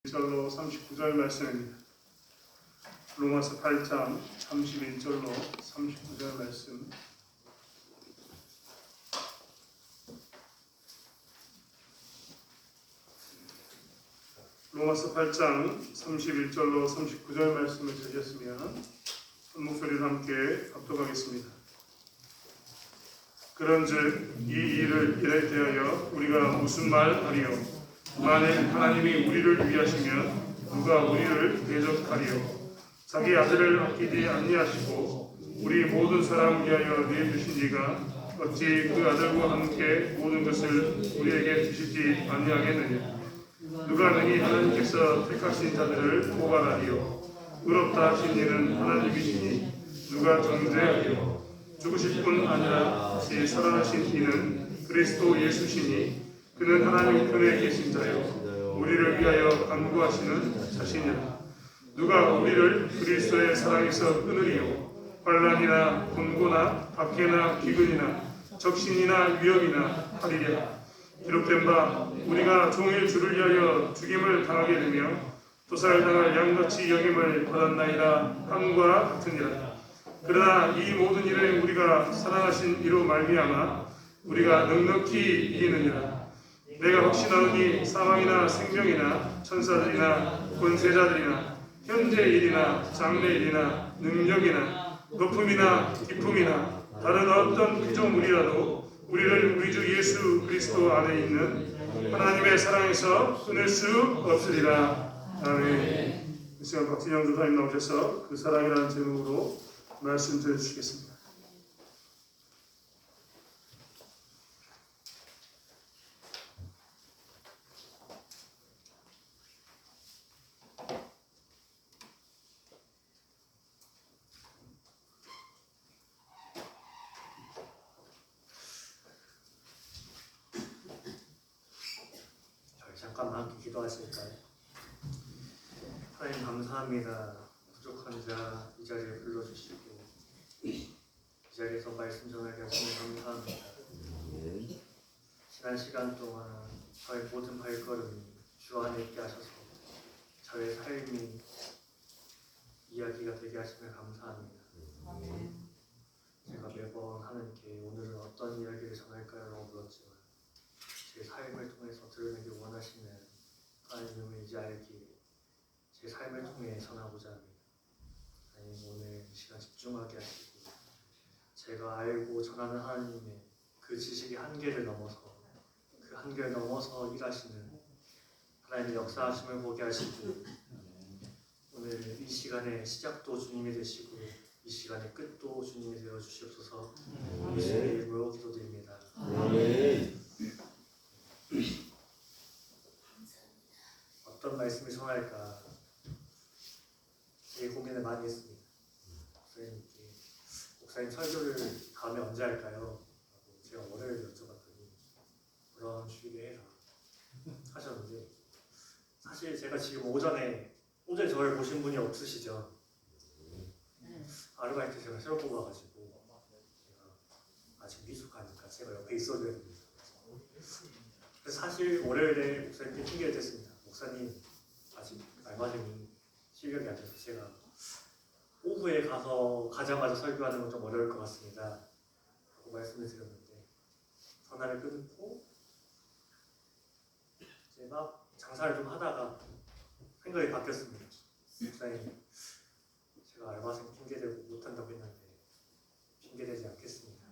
1절로 39절 말씀입니다. 로마서 8장 31절로 39절 말씀. 로마서 8장 31절로 39절 말씀을 찾으셨으면 한 목소리로 함께 합독하겠습니다. 그런즉 이 일을 대하여 우리가 무슨 말하리요? 만일 하나님이 우리를 위하시면 누가 우리를 대적하리요? 자기 아들을 아끼지 아니하시고 우리 모든 사람 위하여 내주신 이가 어찌 그 아들과 함께 모든 것을 우리에게 주시지 아니하겠느냐? 누가 능히 하나님께서 택하신 자들을 고발하리요? 의롭다 하신 이는 하나님이시니 누가 정죄하리요? 죽으실 뿐 아니라 다시 살아나신 이는 그리스도 예수시니 그는 하나님 편에 계신 자요 우리를 위하여 간구하시는 자신이라. 누가 우리를 그리스도의 사랑에서 끊으리요? 환난이나 곤고나 박해나 기근이나 적신이나 위험이나 하리랴. 기록된 바 우리가 종일 주를 위하여 죽임을 당하게 되며 도살당할 양같이 여김을 받았나이다 함과 같으니라. 그러나 이 모든 일에 우리가 사랑하신 이로 말미암아 우리가 넉넉히 이기느니라. 내가 확신하노니 사망이나 생명이나 천사들이나 권세자들이나 현재 일이나 장래 일이나 능력이나 높음이나 깊음이나 다른 어떤 구조물이라도 우리를 우리 주 예수 그리스도 안에 있는 하나님의 사랑에서 끊을 수 없으리라. 아멘. 이 시간 박진영 조사님 나오셔서 그 사랑이라는 제목으로 말씀 드려주시겠습니다. 잠깐만 함께 기도하실까요? 하나님 감사합니다. 부족한 자 이 자리에 불러주시고 이 자리에서 말씀 전하게 하시니 감사합니다. 지난 시간 동안 저의 모든 발걸음이 주 안에 있게 하셔서 저의 삶이 이야기가 되게 하시면 감사합니다. 제가 매번 하나님께 오늘은 어떤 이야기를 전할까요? 라고 물었지만 제 삶을 통해서 드러내기 원하시는 하나님을 이제 알기에 제 삶을 통해 전하고자 합니다. 하나님 오늘 이 시간 집중하게 하시고 제가 알고 전하는 하나님의 그 지식의 한계를 넘어서 그 한계를 넘어서 일하시는 하나님의 역사하심을 보게 하시고 오늘 이 시간의 시작도 주님이 되시고 이 시간의 끝도 주님이 되어 주시옵소서. 예수님의 이름으로 기도드립니다. 어떤 말씀을 전할까 되게 고민을 많이 했습니다. 목사님 설교를 다음에 언제 할까요? 제가 월요일에 여쭤봤더니 그런 주의를 해라 하셨는데 사실 제가 지금 오전에 저를 보신 분이 없으시죠? 아르바이트 제가 새로 뽑아가지고 제가 아직 미숙하니까 제가 옆에 있어줘야 됩니다. 사실 월요일에 목사님께 핑계를 댔습니다. 목사님 아직 알바생이 실력이 안 돼서 제가 오후에 가자마자 설교하는 건 좀 어려울 것 같습니다 라고 말씀을 드렸는데 전화를 끊고 이제 막 장사를 좀 하다가 생각이 바뀌었습니다. 목사님 제가 알바생 핑계대고 못한다고 했는데 핑계대지 않겠습니다.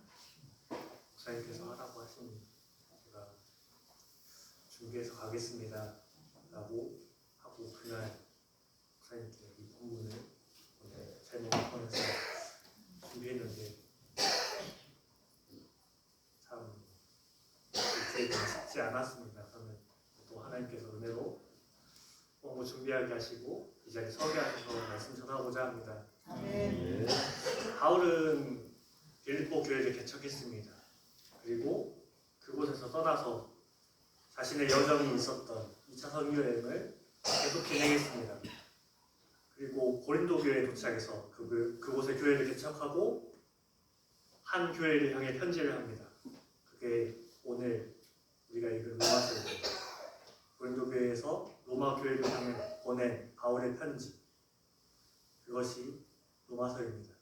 목사님께서 하라고 하시니 제가 준비해서 가겠습니다 라고 하고 그날 목사님께 이 본문을 오늘 제목을 보면서 준비했는데 참 제가 쉽지 않았습니다. 저는 또 하나님께서 은혜로 너무 준비하게 하시고 이 자리에 서게 하셔서 말씀 전하고자 합니다. 바울은 빌립보 교회를 개척했습니다. 그리고 그곳에서 떠나서 자신의 여정이 있었던 2차 선교 여행을 계속 진행했습니다. 그리고 고린도 교회에 도착해서 그곳의 교회를 개척하고 한 교회를 향해 편지를 합니다. 그게 오늘 우리가 읽은 로마서입니다. 고린도 교회에서 로마 교회를 향해 보낸 바울의 편지, 그것이 로마서입니다.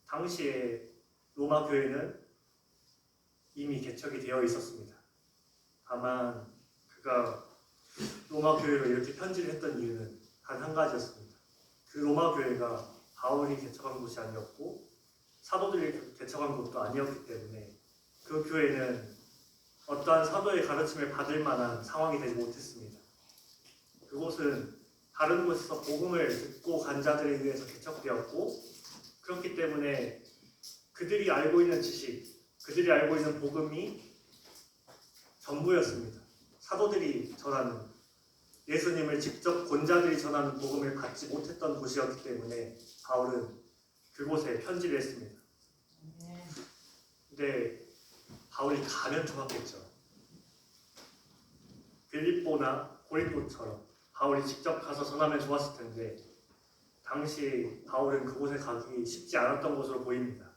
당시에 로마 교회는 이미 개척이 되어 있었습니다. 다만 그가 로마 교회로 이렇게 편지를 했던 이유는 단 한 가지였습니다. 그 로마 교회가 바울이 개척한 곳이 아니었고 사도들이 개척한 곳도 아니었기 때문에 그 교회는 어떠한 사도의 가르침을 받을 만한 상황이 되지 못했습니다. 그곳은 다른 곳에서 복음을 듣고 간 자들에 의해서 개척되었고, 그렇기 때문에 그들이 알고 있는 지식, 그들이 알고 있는 복음이 전부였습니다. 사도들이 전하는, 예수님을 직접 권자들이 전하는 복음을 받지 못했던 곳이었기 때문에 바울은 그곳에 편지를 했습니다. 근데 바울이 가면 좋았겠죠. 빌립보나 고린도처럼 바울이 직접 가서 전하면 좋았을 텐데 당시 바울은 그곳에 가기 쉽지 않았던 것으로 보입니다.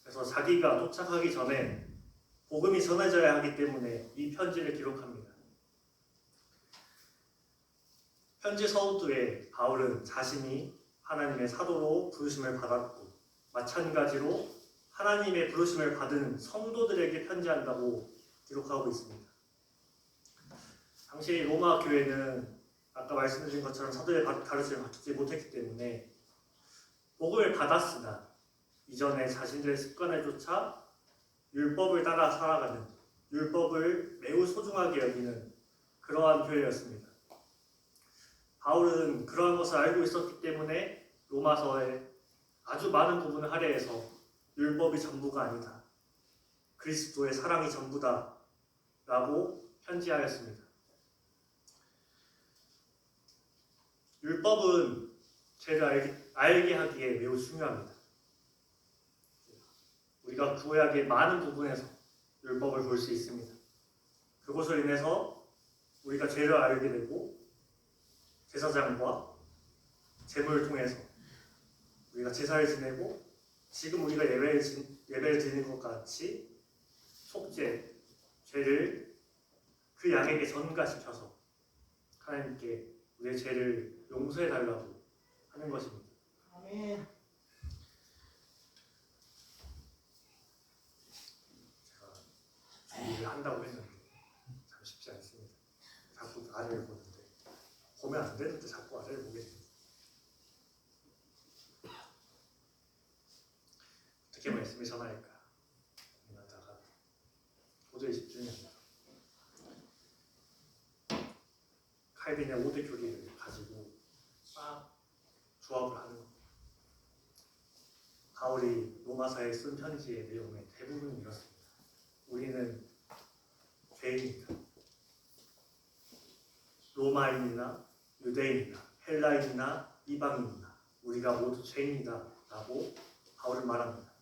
그래서 자기가 도착하기 전에 복음이 전해져야 하기 때문에 이 편지를 기록합니다. 편지 서두에 바울은 자신이 하나님의 사도로 부르심을 받았고, 마찬가지로 하나님의 부르심을 받은 성도들에게 편지한다고 기록하고 있습니다. 당시 로마 교회는 아까 말씀드린 것처럼 사도의 가르침을 받지 못했기 때문에 복음을 받았으나 이전에 자신들의 습관을 쫓아 율법을 따라 살아가는, 율법을 매우 소중하게 여기는 그러한 교회였습니다. 바울은 그러한 것을 알고 있었기 때문에 로마서에 아주 많은 부분을 할애해서 율법이 전부가 아니다, 그리스도의 사랑이 전부다 라고 편지하였습니다. 율법은 죄를 알게 하기에 매우 중요합니다. 우리가 구약의 많은 부분에서 율법을 볼 수 있습니다. 그것을 인해서 우리가 죄를 알게 되고 제사장과 제물을 통해서 우리가 제사를 지내고 지금 우리가 예배를 드리는 것 같이 속죄, 죄를 그 양에게 전가시켜서 하나님께 우리의 죄를 용서해달라고 하는 것입니다. 아멘. 제가 준비를 한다고 했는데 참 쉽지 않습니다. 자꾸 아래를 보는데 보면 안 되는데 자꾸 아래를 보게 됩니다. 어떻게 말씀을 전할까 고민하다가 도저히 집중이 안 나요. 칼빈의 5대 교리를 가지고 막 조합을 하는 겁니다. 바울이 로마서에 쓴 편지의 내용의 대부분이 이렇습니다. 우리는 죄인이다. 로마인이나 유대인이나 헬라인이나 이방인이나 우리가 모두 죄인이다 라고 바울은 말합니다.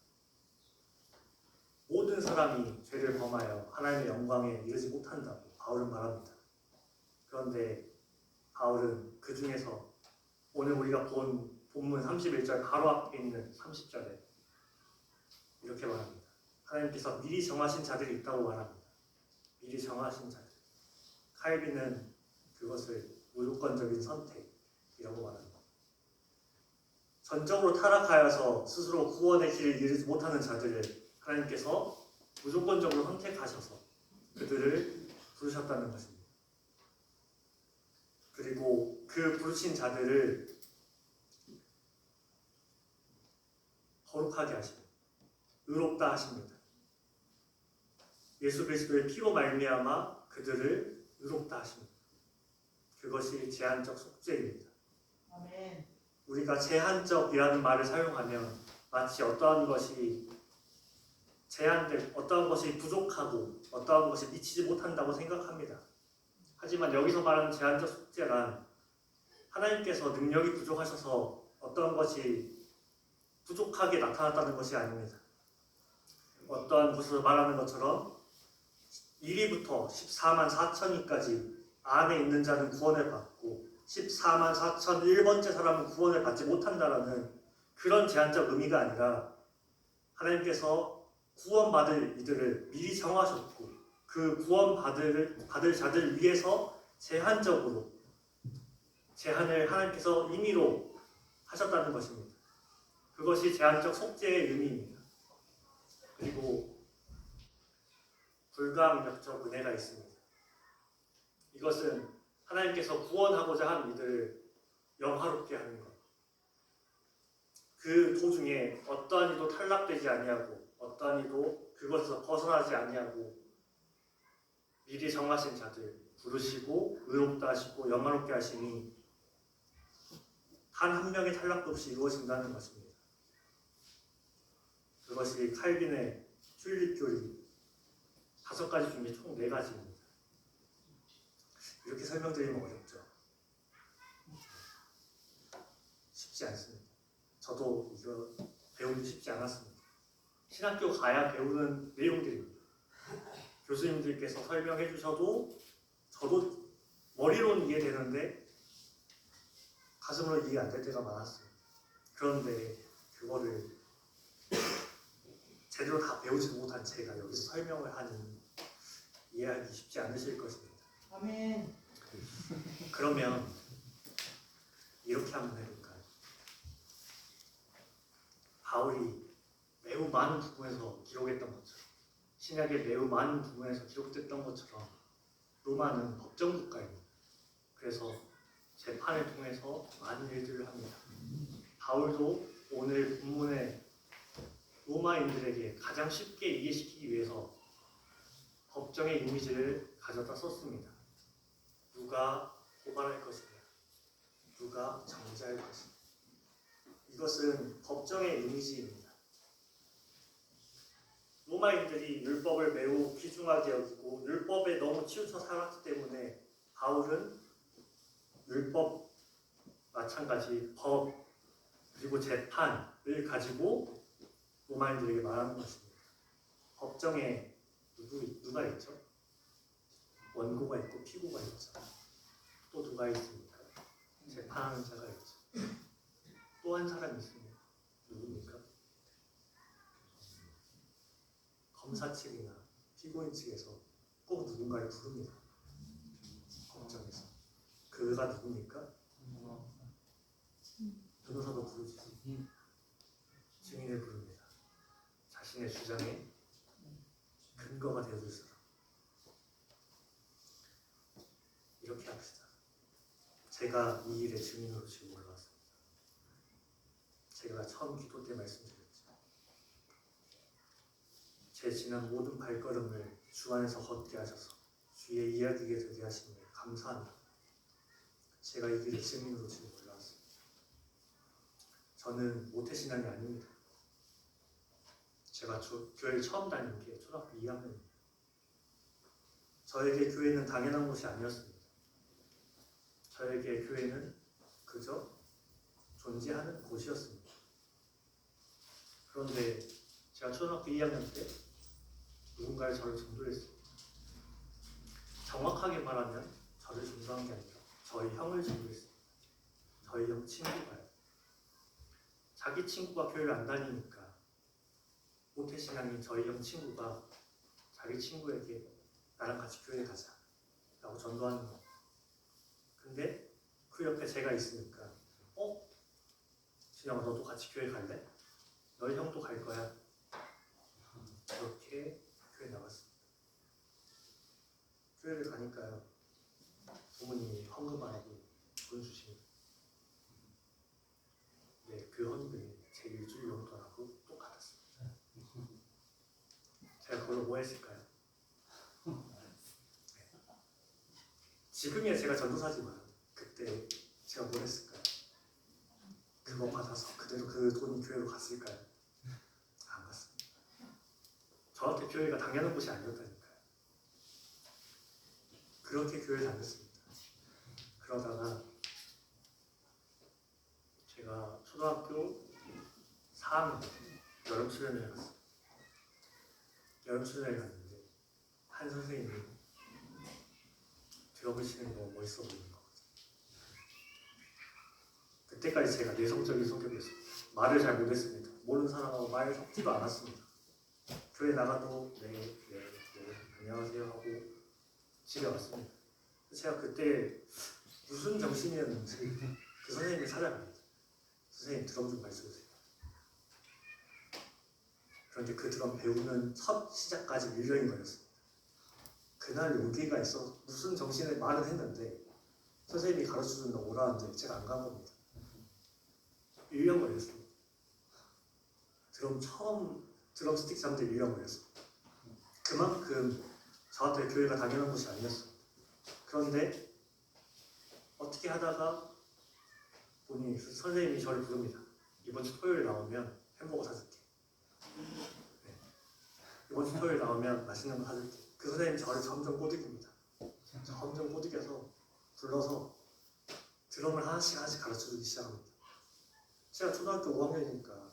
모든 사람이 죄를 범하여 하나님의 영광에 이르지 못한다고 바울은 말합니다. 그런데 바울은 그 중에서 오늘 우리가 본 본문 31절 바로 앞에 있는 30절에 이렇게 말합니다. 하나님께서 미리 정하신 자들이 있다고 말합니다. 미리 정하신 자들. 칼빈은 그것을 무조건적인 선택이라고 말합니다. 전적으로 타락하여서 스스로 구원의 길을 이루지 못하는 자들을 하나님께서 무조건적으로 선택하셔서 그들을 부르셨다는 것입니다. 그리고 그 부르신 자들을 거룩하게 하십니다. 의롭다 하십니다. 예수 그리스도의 피로 말미암아 그들을 의롭다 하십니다. 그것이 제한적 속죄입니다. 아멘. 우리가 제한적이라는 말을 사용하면 마치 어떠한 것이 어떠한 것이 부족하고 어떠한 것이 미치지 못한다고 생각합니다. 하지만 여기서 말하는 제한적 속죄란 하나님께서 능력이 부족하셔서 어떠한 것이 부족하게 나타났다는 것이 아닙니다. 어떠한 곳에서 말하는 것처럼 1위부터 14만 4천위까지 안에 있는 자는 구원을 받고 14만 4천 1번째 사람은 구원을 받지 못한다라는 그런 제한적 의미가 아니라 하나님께서 구원받을 이들을 미리 정하셨고 그 구원받을 자들을 위해서 제한적으로 제한을 하나님께서 임의로 하셨다는 것입니다. 그것이 제한적 속죄의 의미입니다. 그리고 불가항력적 은혜가 있습니다. 이것은 하나님께서 구원하고자 한 이들을 영화롭게 하는 것. 그 도중에 어떠한 이도 탈락되지 아니하고 어떠한 이도 그것에서 벗어나지 아니하고 미리 정하신 자들 부르시고 의롭다 하시고 영화롭게 하시니 단 한 명의 탈락도 없이 이루어진다는 것입니다. 그것이 칼빈의 튤립 교리 5가지 중에 총 4가지입니다. 이렇게 설명드리면 어렵죠. 쉽지 않습니다. 저도 이거 배우기 쉽지 않았습니다. 신학교 가야 배우는 내용들입니다. 교수님들께서 설명해 주셔도 저도 머리로는 이해되는데 가슴으로 이해 안 될 때가 많았어요. 그런데 그거를 제대로 다 배우지 못한 제가 여기서 설명을 하니 이해하기 쉽지 않으실 것입니다. 아멘. 그러면 이렇게 한번 해볼까요? 바울이 매우 많은 부분에서 기록했던 것처럼 신약의 매우 많은 부분에서 기록됐던 것처럼 로마는 법정국가입니다. 그래서 재판을 통해서 많은 일들을 합니다. 바울도 오늘 본문의 로마인들에게 가장 쉽게 이해시키기 위해서 법정의 이미지를 가져다 썼습니다. 누가 고발할 것이냐, 누가 정죄할 것이냐. 이것은 법정의 이미지입니다. 로마인들이 율법을 매우 귀중하게 여기고 율법에 너무 치우쳐 살았기 때문에 바울은 율법 마찬가지 법 그리고 재판을 가지고 로마인들에게 말하는 것입니다. 법정에 누가 있죠? 원고가 있고 피고가 있죠. 또 누가 있습니까? 재판하는 자가 있죠. 또 한 사람이 있습니다. 누굽니까? 검사 측이나 피고인 측에서 꼭 누군가를 부릅니다. 법정에서. 그가 누굽니까? 변호사도 부르지. 증인을 부릅니다. 자신의 주장에 근거가 되어줄 사람. 이렇게 합시다. 제가 이 일의 증인으로 지금 올라왔습니다. 제가 처음 기도 때 말씀드렸죠. 제 지난 모든 발걸음을 주 안에서 걷게 하셔서 주의 이야기게 되게 하시니 감사합니다. 제가 이 길의 증인으로 지금 올라왔습니다. 저는 모태신앙이 아닙니다. 제가 교회를 처음 다닌 게 초등학교 2학년입니다. 저에게 교회는 당연한 곳이 아니었습니다. 저에게 교회는 그저 존재하는 곳이었습니다. 그런데 제가 초등학교 2학년 때 누군가를 저를 전도했습니다. 정확하게 말하면 저를 전도한 게 아니라 저희 형을 전도했습니다. 저희 형 친구가요. 자기 친구가 교회를 안 다니니까 모태신앙인 저희 형 친구가 자기 친구에게 나랑 같이 교회 가자 라고 전도하는 거예요. 근데 그 옆에 제가 있으니까 진영아 너도 같이 교회 갈래? 너희 형도 갈 거야. 그렇게 교회 나갔습니다. 교회를 가니까요. 부모님이 헌금하라고 돈 주십니다. 네, 그 헌금이 제 일주일 용돈하고 똑같았습니다. 제가 그걸로 뭐 했을까요? 네. 지금이야 제가 전도사지만 그때 제가 뭘 했을까요? 그거 받아서 그대로 그 돈이 교회로 갔을까요? 안 갔습니다. 저한테 교회가 당연한 곳이 아니었다니까요. 그렇게 교회 다녔습니다. 그러다가 제가 초등학교 4학년 여름 수련회를 갔어요. 여름 수련회를 갔는데 한 선생님이 드럼을 치는 게 너무 멋있어 보이는 거거든요. 그때까지 제가 내성적인 성격이었어요. 말을 잘 못했습니다. 모르는 사람하고 말 섞지도 않았습니다. 교회 나가도 네, 안녕하세요 하고 집에 왔습니다. 제가 그때 무슨 정신이었는지 그 선생님이 찾아갑니다. 선생님 드럼 좀 가르쳐주세요. 그런데 그 드럼 배우는 첫 시작까지 1년이 걸렸습니다. 그날 용기가 있어 무슨 정신을 말은 했는데 선생님이 가르쳐준다 오라는데 제가 안 간 겁니다. 1년 걸렸습니다. 드럼 스틱 잡는데 1년 걸렸습니다. 그만큼 저한테 교회가 당연한 것이 아니었습니다. 그런데 어떻게 하다가 보니 선생님이 저를 부릅니다. 이번 주 토요일 나오면 햄버거 사줄게. 네. 이번 주 토요일 나오면 맛있는 거 사줄게. 그 선생님이 저를 점점 꼬드깁니다. 점점 꼬드겨서 불러서 드럼을 하나씩 가르쳐주기 시작합니다. 제가 초등학교 5학년이니까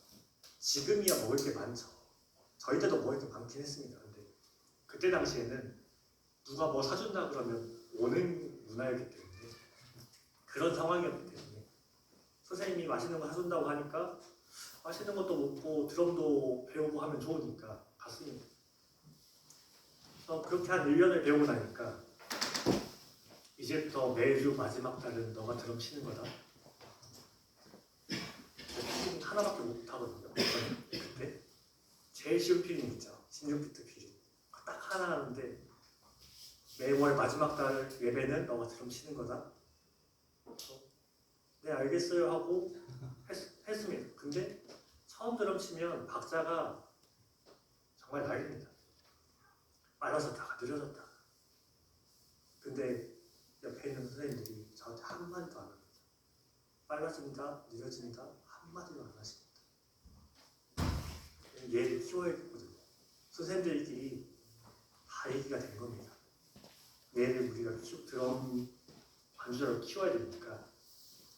지금이야 먹을 게 많죠. 저희 때도 먹을 게 많긴 했습니다. 근데 그때 당시에는 누가 뭐 사준다 그러면 오는 문화였기 때문에 그런 상황이었기 때문에 선생님이 맛있는 거 사준다고 하니까 맛있는 것도 먹고 드럼도 배우고 하면 좋으니까 갔습니다. 그래서 그렇게 한 1년을 배우고 나니까 이제부터 매주 마지막 달은 너가 드럼 치는 거다. 피링 하나밖에 못 하거든요. 그때 제일 쉬운 피링 있죠. 16비트 피링. 딱 하나 하는데 매월 마지막 달 예배는 너가 드럼 치는 거다. 네 알겠어요 하고 했습니다. 근데 처음 드럼 치면 박자가 정말 날립니다. 빨라졌다가 느려졌다가. 근데 옆에 있는 선생님들이 저한테 한마디도 안 합니다. 빨라진다, 느려진다 한마디도 안 하십니다. 얘를 키워야겠거든요. 선생님들끼리 다 얘기가 된 겁니다. 얘를 우리가 드럼 반주자로 키워야 되니까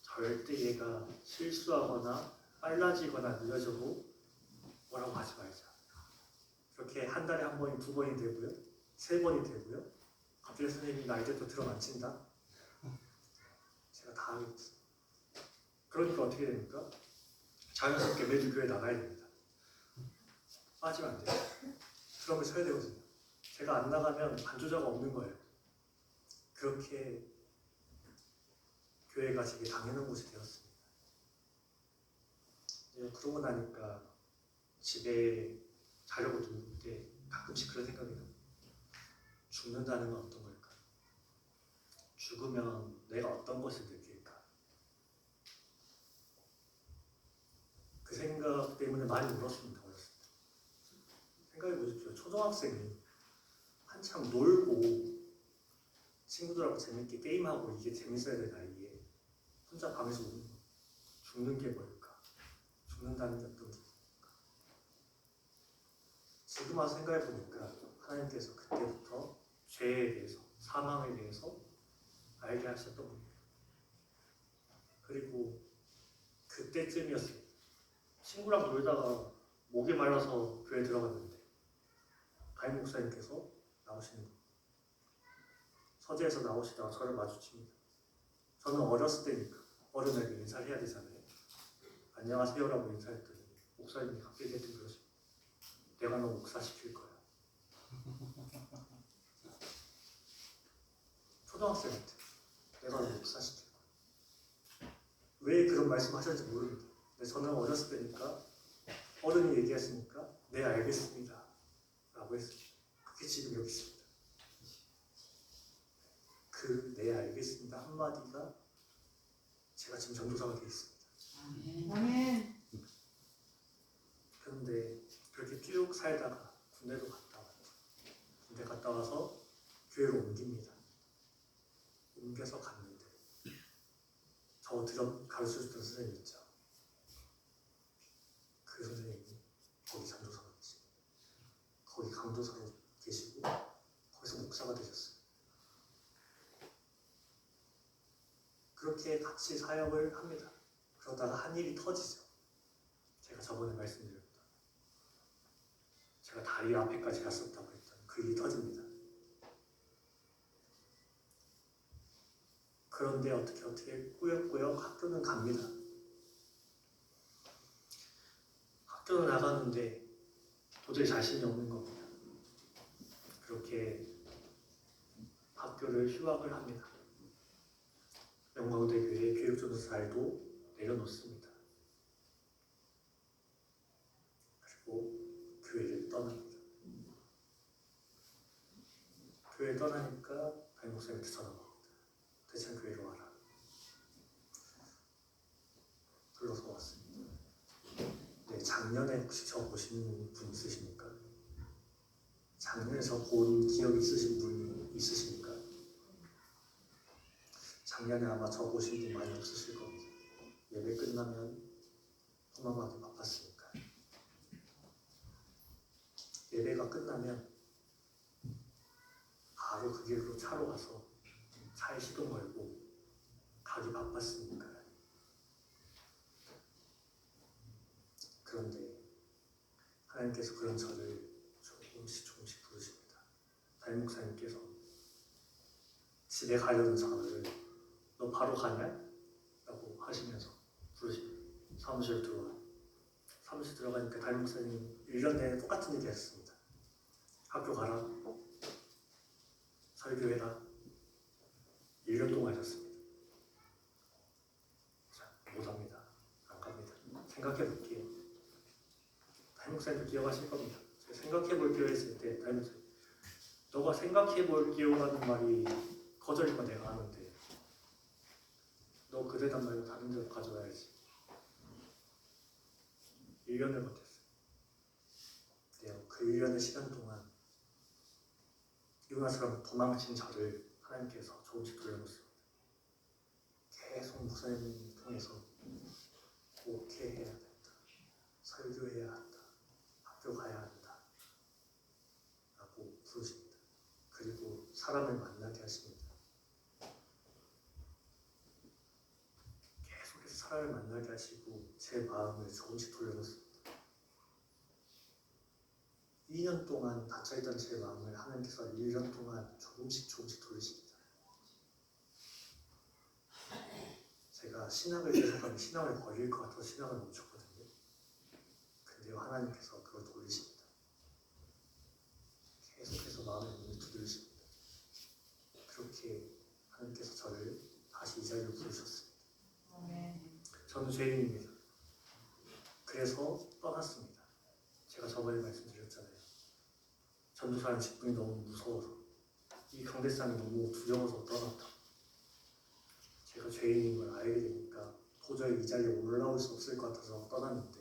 절대 얘가 실수하거나 빨라지거나 느려져도 뭐라고 하지 말자. 그렇게 한 달에 한 번이 2번이 되고요. 3번이 되고요. 갑자기 선생님이 나 이제 또 드럼 안 친다? 제가 다 하겠지. 그러니까 어떻게 됩니까? 자연스럽게 매주 교회 나가야 됩니다. 빠지면 안 돼요. 드럼을 쳐야 되거든요. 제가 안 나가면 반주자가 없는 거예요. 그렇게 교회가 되게 당연한 곳이 되었습니다. 그러고 나니까 집에 자려고 누울 때 가끔씩 그런 생각이 납니다. 죽는다는 건 어떤 걸까? 죽으면 내가 어떤 것을 느낄까? 그 생각 때문에 많이 울었습니다. 어렸을 때. 생각해 보십시오. 초등학생이 한참 놀고 친구들하고 재밌게 게임하고 이게 재밌어야 될 나이에 혼자 밤에서 우는 거. 죽는 게 뭘까? 죽는다는 게 어떤 게 지금 와서 생각해 보니까 하나님께서 그때부터 죄에 대해서, 사망에 대해서 알게 하셨던 겁니다. 그리고 그때쯤이었습니다. 친구랑 놀다가 목이 말라서 교회 들어갔는데 담임 목사님께서 나오시는 거예요. 서재에서 나오시다가 저를 마주칩니다. 저는 어렸을 때니까 어른에게 인사를 해야 되잖아요. 안녕하세요라고 인사했더니 목사님이 갑자기 대뜸 그러십니다. 내가 너 목사시킬 거야. 초등학생한테 내가 너 목사시킬 거야. 왜 그런 말씀하셨는지 모릅니다. 근데 저는 어렸을 때니까 어른이 얘기했으니까 네 알겠습니다 라고 했습니다. 그게 지금 여기 있습니다. 그 네 알겠습니다 한마디가 제가 지금 전도사가 되어 있습니다. 아멘. 그런데 그렇게 쭉 살다가 군대도 갔다 왔죠. 군대 갔다 와서 교회로 옮깁니다. 옮겨서 갔는데 저 드럼 가르쳐주던 선생님 있죠. 그 선생님이 거기 전도사가 계시고 거기 강도사로 계시고 거기서 목사가 되셨어요. 그렇게 같이 사역을 합니다. 그러다가 한 일이 터지죠. 제가 저번에 말씀드렸던 제가 다리 앞에까지 갔었다고 했던 그 일이 터집니다. 그런데 어떻게 꾸역꾸역 학교는 갑니다. 학교는 나가는데 도저히 자신이 없는 겁니다. 그렇게 학교를 휴학을 합니다. 영광대교회 교육전도사일도 내려놓습니다. 그리고 교회를 떠납니다. 교회 떠나니까 담임 목사님한테 전화가 옵니다. 대창교회로 와라. 불러서 왔습니다. 네, 작년에 혹시 저 보신 분 있으십니까? 작년에 저 본 기억 있으신 분 있으십니까? 작년에 아마 저 보신 분 많이 없으실 겁니다. 예배 끝나면 어마어마하게 바빴으니까. 예배가 끝나면 바로 그 길로 차로 가서 차에 시동 걸고 가기 바빴으니까. 그런데 하나님께서 그런 저를 조금씩 부르십니다. 담임 목사님께서 집에 가려는 저를 너 바로 가냐? 라고 하시면서 부르십니다. 사무실 들어와. 사무실 들어가니까 담임 목사님 1년 내내 똑같은 얘기 했습니다. 학교 가라. 설교해라. 1년 동안 하셨습니다. 자, 못합니다. 안 갑니다. 생각해 볼게요. 담임 목사님도 기억하실 겁니다. 제가 생각해 볼게요 했을 때 담임 목사님 너가 생각해 볼게요 라는 말이 거절인 건 내가 아는데 너 그 대답 말고 다른 데로 가져와야지. 1년을 버텼어요. 네, 그 1년의 시간 동안 요나스처럼 도망친 저를 하나님께서 조금씩 돌려놓습니다. 계속 목사님 통해서 목회해야 된다. 설교해야 한다. 학교 가야 한다. 라고 부르십니다. 그리고 사람을 만나게 하십니다. 계속해서 사람을 만나게 하시고 제 마음을 조금씩 돌려놓습니다. 2년 동안 닫혀있던 제 마음을 하나님께서 1년 동안 조금씩 돌리십니다. 제가 신학을 계속하면 신학을 버릴 것 같아서 신학을 멈췄거든요. 근데요 하나님께서 그걸 돌리십니다. 계속해서 마음의 문을 두드리십니다. 그렇게 하나님께서 저를 다시 이 자리로 부르셨습니다. 저는 죄인입니다. 그래서 떠났습니다. 제가 저번에 말씀드렸잖아요. 전도사는 직분이 너무 무서워서 이 강대상이 너무 두려워서 떠났다. 제가 죄인인 걸 알게 되니까 도저히 이 자리에 올라올 수 없을 것 같아서 떠났는데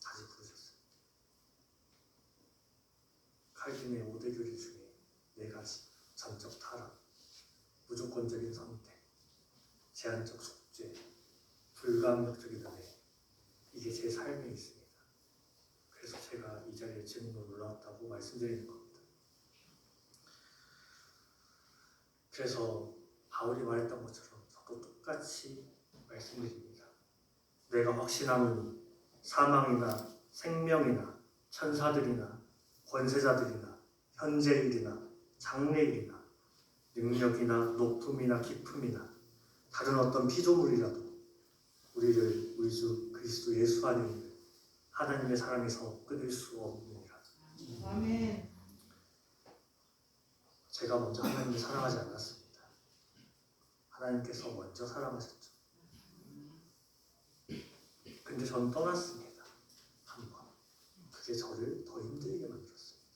다시 부르셨어요. 칼빈의 5대 교리 중에 4가지: 전적 타락, 무조건적인 선택, 제한적 속죄, 불가항력적인 은혜. 이게 제 삶에 있습니다. 그래서 제가 이 자리에 증인으로 올라왔다고 말씀드리는 겁니다. 그래서 바울이 말했던 것처럼 저도 똑같이 말씀드립니다. 내가 확신하노니 사망이나 생명이나 천사들이나 권세자들이나 현재일이나 장래일이나 능력이나 높음이나 깊음이나 다른 어떤 피조물이라도 우리를 우리 주 그리스도 예수 안에 있는 하나님의 사랑에서 끊을 수 없느니라. 아멘. 제가 먼저 하나님을 사랑하지 않았습니다. 하나님께서 먼저 사랑하셨죠. 근데 저는 떠났습니다. 한번. 그게 저를 더 힘들게 만들었습니다.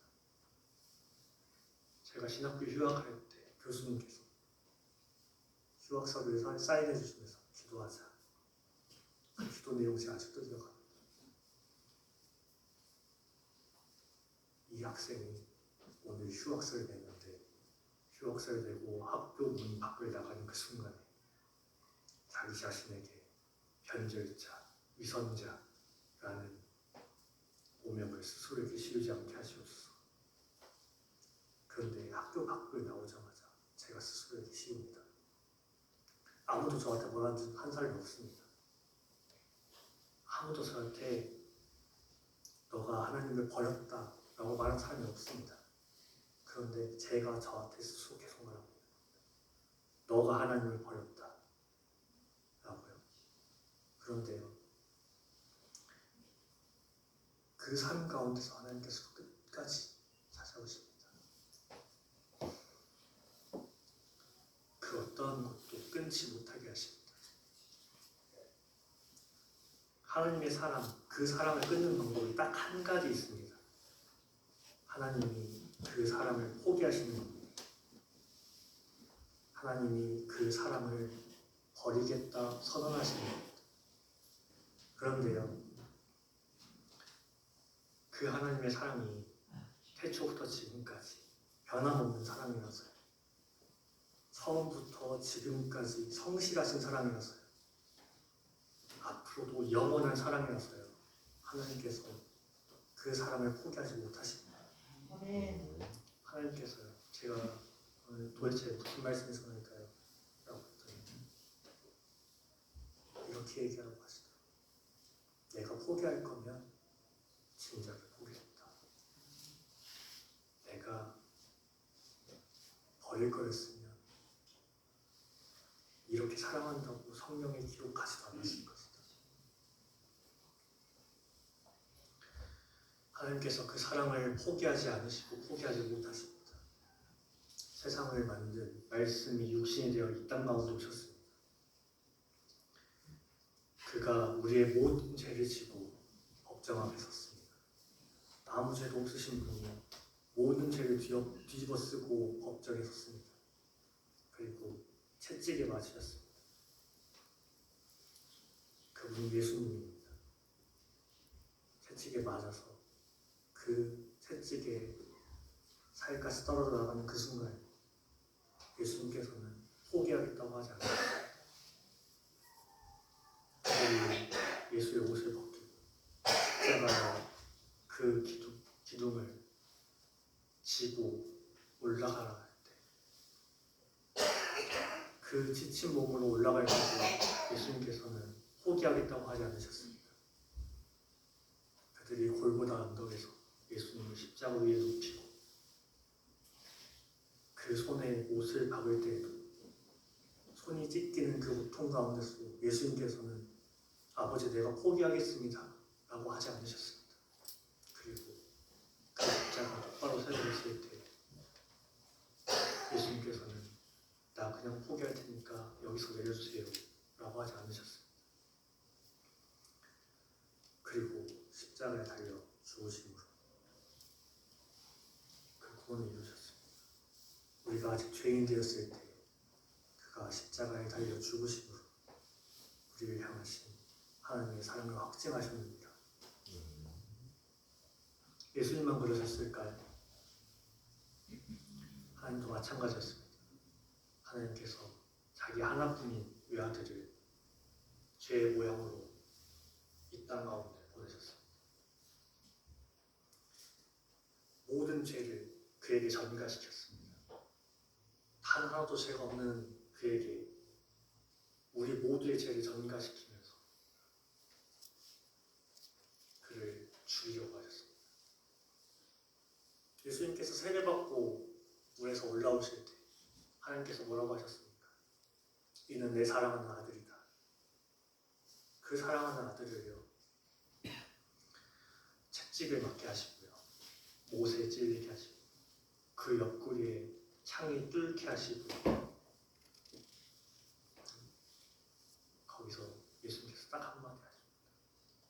제가 신학교 휴학할 때 교수님께서 휴학서를 사인해 주시면서 기도하자. 그 기도 내용이 아직도 기억합니다. 이 학생이 오늘 휴학서를 냈는데 휴학서를 내고 학교 문 밖을 나가는 그 순간에 자기 자신에게 변절자, 위선자라는 오명을 스스로에게 씌우지 않게 하시옵소서. 그런데 학교 밖을 나오자마자 제가 스스로에게 씌웁니다. 아무도 저한테 뭐라 한 사람이 없습니다. 아무도 저한테 너가 하나님을 버렸다 라고 말한 사람이 없습니다. 그런데 제가 저한테 스스로 계속 말합니다. 너가 하나님을 버렸다 라고요. 그런데요, 그 삶 가운데서 하나님께서 끝까지 찾아오십니다. 그 어떠한 것도 끊지 못하게 하십니다. 하나님의 사랑, 그 사랑을 끊는 방법이 딱 한 가지 있습니다. 하나님이 그 사랑을 포기하시는 겁니다. 하나님이 그 사랑을 버리겠다 선언하시는 겁니다. 그런데요, 그 하나님의 사랑이 태초부터 지금까지 변함없는 사랑이라서요. 처음부터 지금까지 성실하신 사랑이라서요. 앞으로도 영원한 사랑이라서요. 하나님께서 그 사랑을 포기하지 못하십니다. 아멘. 하나님께서요. 제가 오늘 도대체 무슨 말씀이 전할까요? 라고 했더니 이렇게 얘기하라고 하시더라고요. 내가 포기할 거면 진작에 포기했다. 내가 버릴 거였으면 이렇게 사랑한다고 성경에 기록하지도 않았을 것이다. 하나님께서 그 사랑을 포기하지 않으시고 포기하지 못하십니다. 세상을 만든 말씀이 육신이 되어 이 땅 가운데 오셨습니다. 그가 우리의 모든 죄를 지고 법정 앞에 섰습니다. 아무 죄도 없으신 분이 모든 죄를 뒤집어 쓰고 법정에 섰습니다. 그리고 채찍에 맞으셨습니다. 그분이 예수님입니다. 채찍에 맞아서 그 채찍에 살갗이 떨어져 나가는 그 순간 예수님께서는 포기하겠다고 하지 않았습니다. 예수의 옷을 벗기고 십자가에 그 기둥을 지고 올라가라 할 때 그 지친 몸으로 올라갈 때 예수님께서는 포기하겠다고 하지 않으셨습니다. 그들이 골고다 언덕에서 예수님을 십자가 위에 눕히고 그 손에 옷을 박을 때에도 손이 찢기는 그 고통 가운데서 예수님께서는 아버지 내가 포기하겠습니다 라고 하지 않으셨습니다. 그리고 그 십자가 똑바로 세워졌을 때 예수님께서는 나 그냥 포기할 테니까 여기서 내려주세요 라고 하지 않으셨습니다. 그리고 십자가에 달려 죽으심으로 그 구원을 이루셨습니다. 우리가 아직 죄인 되었을 때 그가 십자가에 달려 죽으심으로 우리를 향하신 하나님의 사랑을 확증하셨습니다. 예수님만 그러셨을까요? 하나님도 마찬가지였습니다. 하나님께서 자기 하나뿐인 외아들을 죄의 모양으로 이 땅 가운데 보내셨습니다. 모든 죄를 그에게 전가시켰습니다. 단 하나도 죄가 없는 그에게 우리 모두의 죄를 전가시키면서 그를 죽이려고 하셨습니다. 예수님께서 세례받고 물에서 올라오실 때 하나님께서 뭐라고 하셨습니까? 이는 내 사랑하는 아들이다. 그 사랑하는 아들을요 채찍을 맞게 하시고요 못에 찔리게 하시고 그 옆구리에 창이 뚫게 하시고 거기서 예수님께서 딱 한마디 하십니다.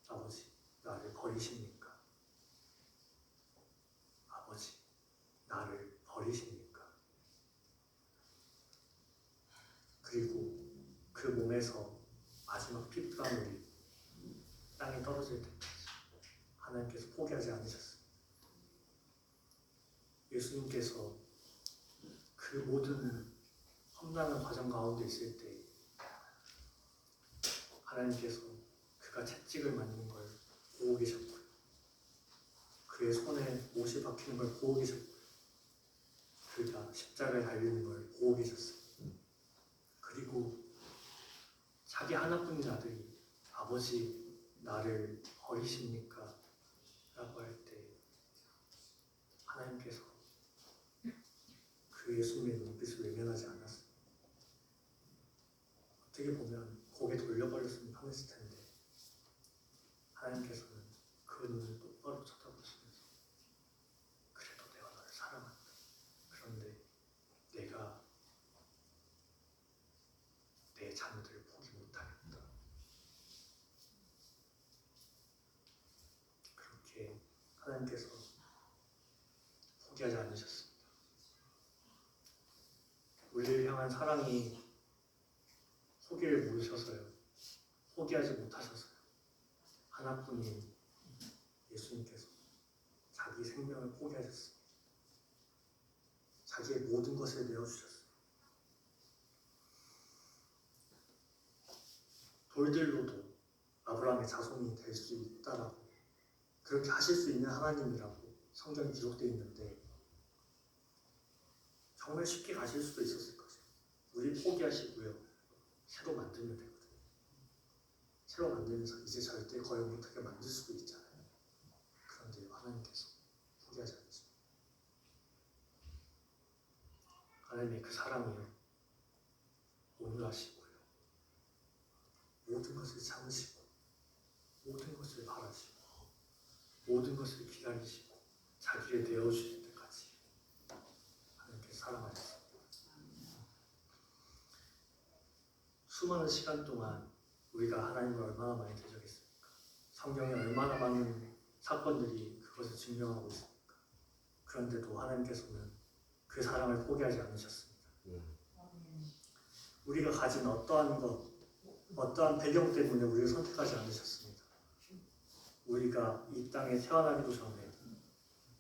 아버지 나를 버리십니까? 아버지 나를 버리십니까? 그리고 그 몸에서 마지막 핏방울이 땅에 떨어질 때까지 하나님께서 포기하지 않으셨습니다. 예수님께서 그 모든 험난한 과정 가운데 있을 때 하나님께서 그가 채찍을 맞는 걸 보고 계셨고요. 그의 손에 못이 박히는 걸 보고 계셨고요. 그가 십자가에 달리는 걸 보고 계셨어요. 그리고 자기 하나뿐인 아들이 아버지 나를 버리십니까? 라고 할 때 하나님께서 그 예수님의 눈빛을 외면하지 않았습니다. 어떻게 보면 고개 돌려버렸으면 편했을 텐데 하나님께서는 그 눈을 똑바로 쳐다보시면서 그래도 내가 너를 사랑한다. 그런데 내가 하나님께서 포기하지 않으셨습니다. 우리를 향한 사랑이 포기를 모르셔서요. 포기하지 못하셔서요. 하나뿐인 예수님께서 자기 생명을 포기하셨습니다. 자기의 모든 것을 내어주셨어요. 돌들로도 아브라함의 자손이 될 수 있다라고 그렇게 하실 수 있는 하나님이라고 성경에 기록되어 있는데 정말 쉽게 가실 수도 있었을 것이에요. 우리 포기하시고요. 새로 만들면 되거든요. 새로 만들면서 이제 절대 거의 못하게 만들 수도 있잖아요. 그런데 하나님께서 포기하지 않으십니다. 하나님의 그 사랑이요. 온유하시고요. 모든 것을 참으시고 모든 것을 바라시고 모든 것을 기다리시고 자기를 내어주실 때까지 하나님께서 사랑하셨습니다. 수많은 시간 동안 우리가 하나님을 얼마나 많이 대적했습니까? 성경에 얼마나 많은 사건들이 그것을 증명하고 있습니까? 그런데도 하나님께서는 그 사랑을 포기하지 않으셨습니다. 우리가 가진 어떠한 것, 어떠한 배경 때문에 우리를 선택하지 않으셨습니다. 우리가 이 땅에 태어나기도 전에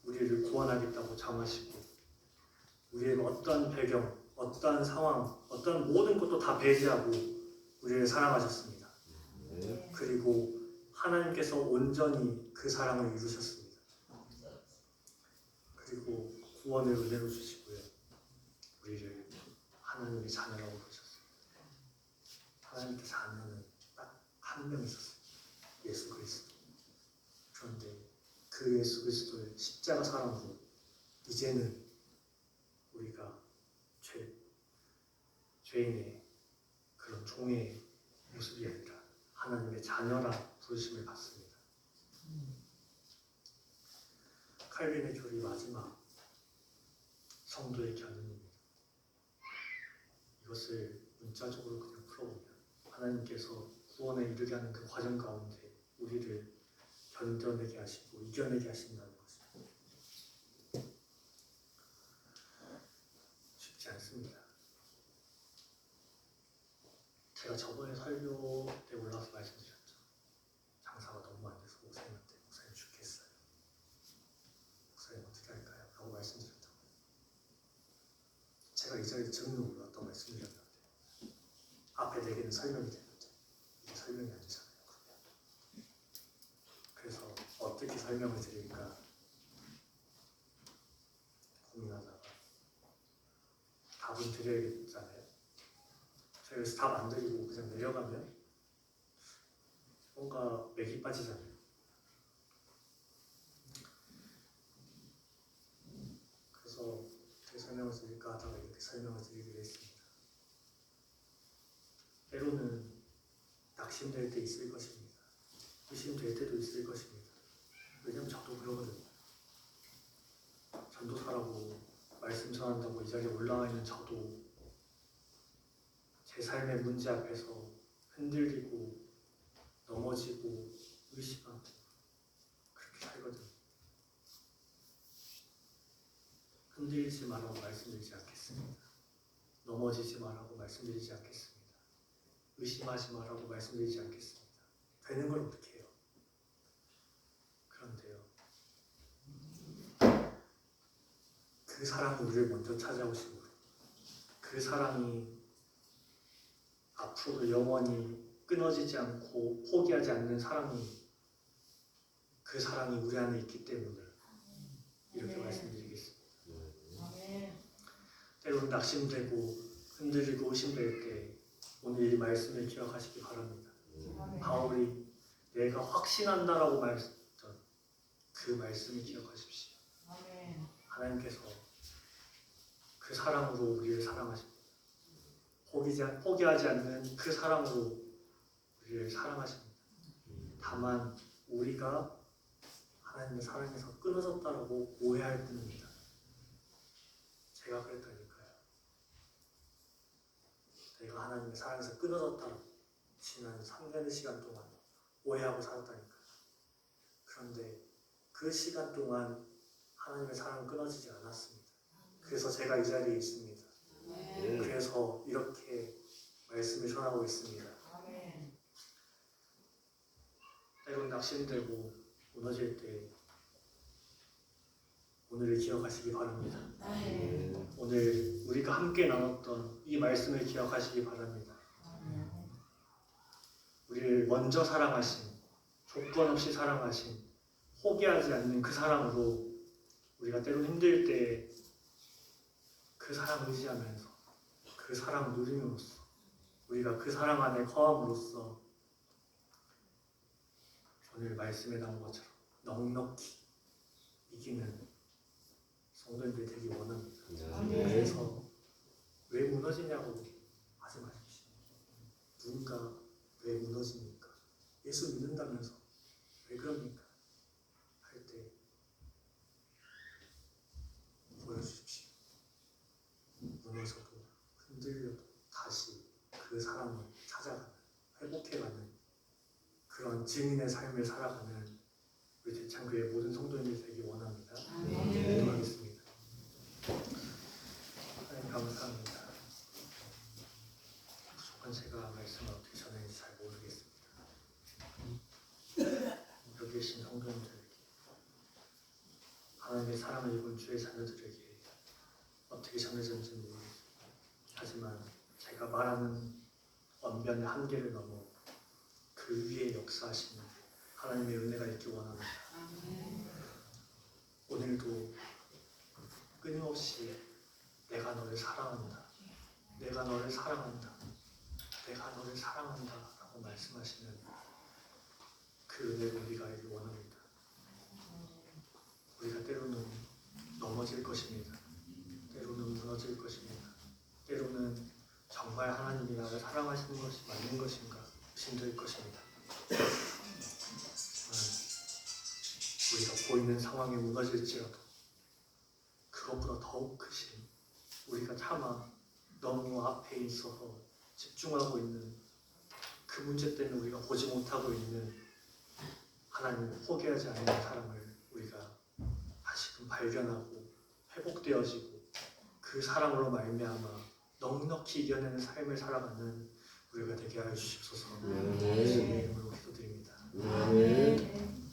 우리를 구원하겠다고 정하시고 우리의 어떠한 배경, 어떠한 상황, 어떠한 모든 것도 다 배제하고 우리를 사랑하셨습니다. 그리고 하나님께서 온전히 그 사랑을 이루셨습니다. 그리고 구원을 은혜로 주시고요. 우리를 하나님의 자녀라고 부르셨습니다. 하나님께 자녀는 딱 한 명 있었어요. 예수 그리스도. 그런데 그 예수 그리스도의 십자가 사랑으로 이제는 우리가 죄인의 그런 종의 모습이 아니라 하나님의 자녀라 부르심을 받습니다. 칼빈의 교리 마지막 성도의 견인입니다. 이것을 문자적으로 그냥 풀어보면 하나님께서 구원에 이르게 하는 그 과정 가운데 우리를 견뎌내게 하시고 이겨내게 하신다는 것입니다. 쉽지 않습니다. 제가 저번에 설교 때 올라와서 말씀드렸죠. 장사가 너무 안 돼서 목사님한테 목사님 죽겠어요. 목사님 어떻게 할까요? 라고 말씀드렸다고요. 제가 이 자리에 증인으로 올라왔다고 말씀드렸는데 앞에 4개는 설명이 되는데 이게 설명이 아니잖아요. 그래서 어떻게 설명을 드릴까 고민하다가 답은 드려야겠잖아요. 제가 여기서 답 안 드리고 그냥 내려가면 뭔가 맥이 빠지잖아요. 그래서 어떻게 설명을 드릴까 하다가 이렇게 설명을 드리기로 했습니다. 때로는 낙심될 때 있을 것입니다. 의심될 때도 있을 것입니다. 왜냐면 저도 그러거든요. 전도사라고 말씀 전한다고 이 자리에 올라와 있는 저도 제 삶의 문제 앞에서 흔들리고 넘어지고 의심하고 그렇게 살거든요. 흔들리지 말라고 말씀드리지 않겠습니다. 넘어지지 말라고 말씀드리지 않겠습니다. 의심하지 말라고 말씀드리지 않겠습니다. 되는 걸 어떻게 해요? 그런데요. 그 사랑이 우리를 먼저 찾아오시고 그 사랑이 앞으로도 영원히 끊어지지 않고 포기하지 않는 사랑이 그 사랑이 우리 안에 있기 때문에 이렇게 말씀드리겠습니다. 때로는 낙심되고 흔들리고 의심될 때 오늘 이 말씀을 기억하시기 바랍니다. 바울이 내가 확신한다라고 말했던 그 말씀을 기억하십시오. 하나님께서 그 사랑으로 우리를 사랑하십니다. 포기하지 않는 그 사랑으로 우리를 사랑하십니다. 다만 우리가 하나님의 사랑에서 끊어졌다라고 오해할 뿐입니다. 제가 그랬다니까요. 내가 하나님의 사랑에서 끊어졌다라고 지난 3년의 시간 동안 오해하고 살았다니까요. 그런데 그 시간 동안 하나님의 사랑은 끊어지지 않았습니다. 그래서 제가 이 자리에 있습니다. 그래서 이렇게 말씀을 전하고 있습니다. 아멘. 때론 낙심되고 무너질 때 오늘을 기억하시기 바랍니다. 아멘. 오늘 우리가 함께 나눴던 이 말씀을 기억하시기 바랍니다. 우리를 먼저 사랑하신, 조건 없이 사랑하신, 포기하지 않는 그 사랑으로 우리가 때론 힘들 때 그 사랑 의지하면서 그 사랑 누림으로써 우리가 그 사랑 안에 거함으로써 오늘 말씀에 나온 것처럼 넉넉히 이기는 성도님들이 되기 원합니다. 그래서 왜 무너지냐고 하지 마십시오. 누군가 왜 무너집니까? 예수 믿는다면서 왜 그럽니까? 할 때 보여주십시오. 무너져도 흔들려도 다시 그 사랑을 찾아가는, 회복해가는 그런 증인의 삶을 살아가는 우리 대창교회 모든 성도님들이 되기 원합니다. 기도하겠습니다. 하나님 감사합니다. 부족한 제가 말씀을 어떻게 전했는지 잘 모르겠습니다. 여기 계신 성도님들에게 하나님의 사랑을 입은 주의 자녀들에게 어떻게 전해졌는지 모르겠습니다. 하지만 제가 말하는 언변의 한계를 넘어 그 위에 역사하시는 하나님의 은혜가 있기 원합니다. 오늘도 끊임없이 내가 너를 사랑한다. 내가 너를 사랑한다. 내가 너를 사랑한다 라고 말씀하시는 그 은혜를 우리가 알기 원합니다. 우리가 때로는 넘어질 것입니다. 때로는 무너질 것입니다. 때로는 정말 하나님이 나를 사랑하시는 것이 맞는 것인가 의심될 것입니다. 우리가 보이는 상황에 무너질지라도 그것보다 더욱 크신 우리가 차마 너무 앞에 있어서 집중하고 있는 그 문제 때문에 우리가 보지 못하고 있는 하나님을 포기하지 않는 사랑을 우리가 다시금 발견하고 회복되어지고 그 사랑으로 말미암아 넉넉히 이겨내는 삶을 살아가는 우리가 되게 하여 주십소서. 예수님의 이름으로 기도드립니다. 아멘.